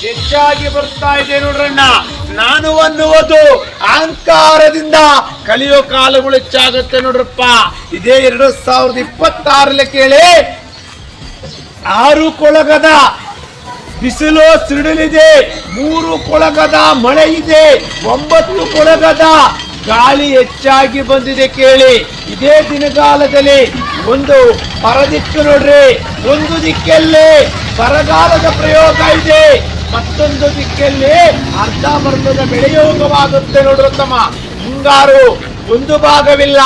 ಹೆಚ್ಚಾಗಿ ಬರ್ತಾ ಇದೆ ನೋಡ್ರಣ್ಣ. ನಾನು ಅನ್ನುವುದು ಅಹಂಕಾರದಿಂದ ಕಲಿಯೋ ಕಾಲಗಳು ಹೆಚ್ಚಾಗುತ್ತೆ ನೋಡ್ರಪ್ಪ. ಇದೇ 2026 ಕೇಳಿ, 6 ಕೊಳಗದ ಬಿಸಿಲು ಸಿಡಿಲಿದೆ, 3 ಕೊಳಗದ ಮಳೆ ಇದೆ, 9 ಕೊಳಗದ ಗಾಳಿ ಹೆಚ್ಚಾಗಿ ಬಂದಿದೆ ಕೇಳಿ. ಇದೇ ದಿನಗಾಲದಲ್ಲಿ ಒಂದು ಪರದಿಕ್ಕು ನೋಡ್ರಿ, ಒಂದು ದಿಕ್ಕಲ್ಲಿ ಬರಗಾಲದ ಪ್ರಯೋಗ ಇದೆ, ಮತ್ತೊಂದು ದಿಕ್ಕಲ್ಲಿ ಅರ್ಧಂಬರ್ಧದ ಬೆಳೆಯೋಗವಾಗುತ್ತೆ ನೋಡ್ರಿ ತಮ್ಮ. ಹಿಂಗಾರು ಒಂದು ಭಾಗವಿಲ್ಲ,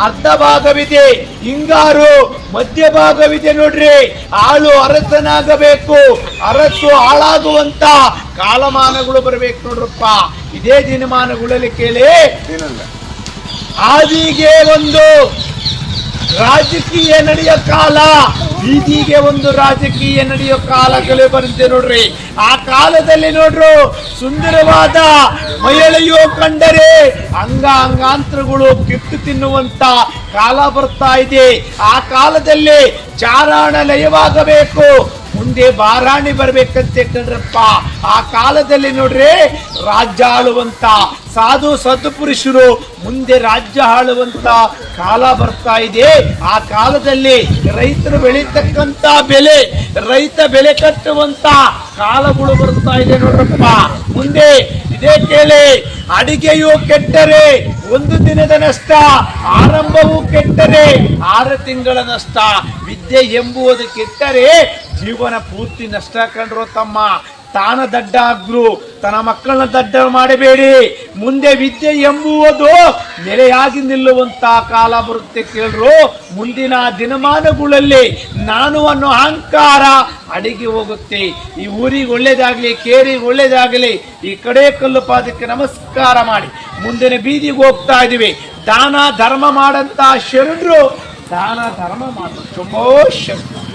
ಅರ್ಧ ಭಾಗವಿದೆ. ಹಿಂಗಾರು ಮಧ್ಯ ಭಾಗವಿದೆ ನೋಡ್ರಿ. ಆಳು ಅರಸನಾಗಬೇಕು, ಅರಸು ಹಾಳಾಗುವಂತ ಕಾಲಮಾನಗಳು ಬರಬೇಕು ನೋಡ್ರಪ್ಪ. ಇದೇ ದಿನಮಾನಗಳಲ್ಲಿ ಕೇಳಿ, ಆದಿಗೆ ಒಂದು ರಾಜಕೀಯ ನಡೆಯೋ ಕಾಲ, ಬೀದಿಗೆ ಒಂದು ರಾಜಕೀಯ ನಡೆಯೋ ಕಾಲಗಳು ಬರುತ್ತೆ ನೋಡ್ರಿ. ಆ ಕಾಲದಲ್ಲಿ ನೋಡ್ರು ಸುಂದರವಾದ ಮಹಿಳೆಯೋ ಕಂಡರೆ ಅಂಗಾಂತರಗಳು ಕಿತ್ತು ತಿನ್ನುವಂತ ಕಾಲ ಬರ್ತಾ ಇದೆ. ಆ ಕಾಲದಲ್ಲಿ ಚಾರಾಣ ಲಯವಾಗಬೇಕು, ಮುಂದೆ ಬಾರಾಣಿ ಬರ್ಬೇಕಂತೆ ಕಣ್ರಪ್ಪ. ಆ ಕಾಲದಲ್ಲಿ ನೋಡ್ರಿ ರಾಜ್ಯ ಆಳುವಂತ ಸಾಧು ಸತ್ಪುರುಷರು ಮುಂದೆ ರಾಜ್ಯ ಆಳುವಂತ ಕಾಲ ಬರ್ತಾ ಇದೆ. ಆ ಕಾಲದಲ್ಲಿ ರೈತರು ಬೆಳೀತಕ್ಕಂತ ಬೆಲೆ, ರೈತ ಬೆಲೆ ಕಟ್ಟುವಂತ ಕಾಲಗಳು ಬರ್ತಾ ಇದೆ ನೋಡ್ರಪ್ಪ. ಮುಂದೆ ಇದೇ ಕೇಳಿ, ಅಡಿಗೆಯು ಕೆಟ್ಟರೆ 1 ದಿನದ ನಷ್ಟ, ಆರಂಭವೂ ಕೆಟ್ಟರೆ 6 ತಿಂಗಳ ನಷ್ಟ, ವಿದ್ಯೆ ಎಂಬುವುದು ಕೆಟ್ಟರೆ ಜೀವನ ಪೂರ್ತಿ ನಷ್ಟ ಕಂಡ್ರು ತಮ್ಮ. ತಾನ ದಡ್ಡ ಆಗ್ರು, ತನ್ನ ಮಕ್ಕಳನ್ನ ದಡ್ಡ ಮಾಡಬೇಡಿ. ಮುಂದೆ ವಿದ್ಯೆ ಎಂಬುವುದು ನೆಲೆಯಾಗಿ ನಿಲ್ಲುವಂತ ಕಾಲ ಬರುತ್ತೆ ಕೇಳ್ರು. ಮುಂದಿನ ದಿನಮಾನಗಳಲ್ಲಿ ನಾನು ಅನ್ನೋ ಅಹಂಕಾರ ಅಡಿಗೆ ಹೋಗುತ್ತೆ. ಈ ಊರಿಗೆ ಒಳ್ಳೇದಾಗ್ಲಿ, ಕೇರಿಗೆ ಒಳ್ಳೇದಾಗಲಿ, ಈ ಕಡೆ ಕಲ್ಲು ಪಾದಕ್ಕೆ ನಮಸ್ಕಾರ ಮಾಡಿ ಮುಂದಿನ ಬೀದಿಗೆ ಹೋಗ್ತಾ ಇದೀವಿ. ದಾನ ಧರ್ಮ ಮಾಡಂತ ಶರಣರು ದಾನ ಧರ್ಮ ಮಾಡು. ಶಂಭೋ ಶಂಕರ.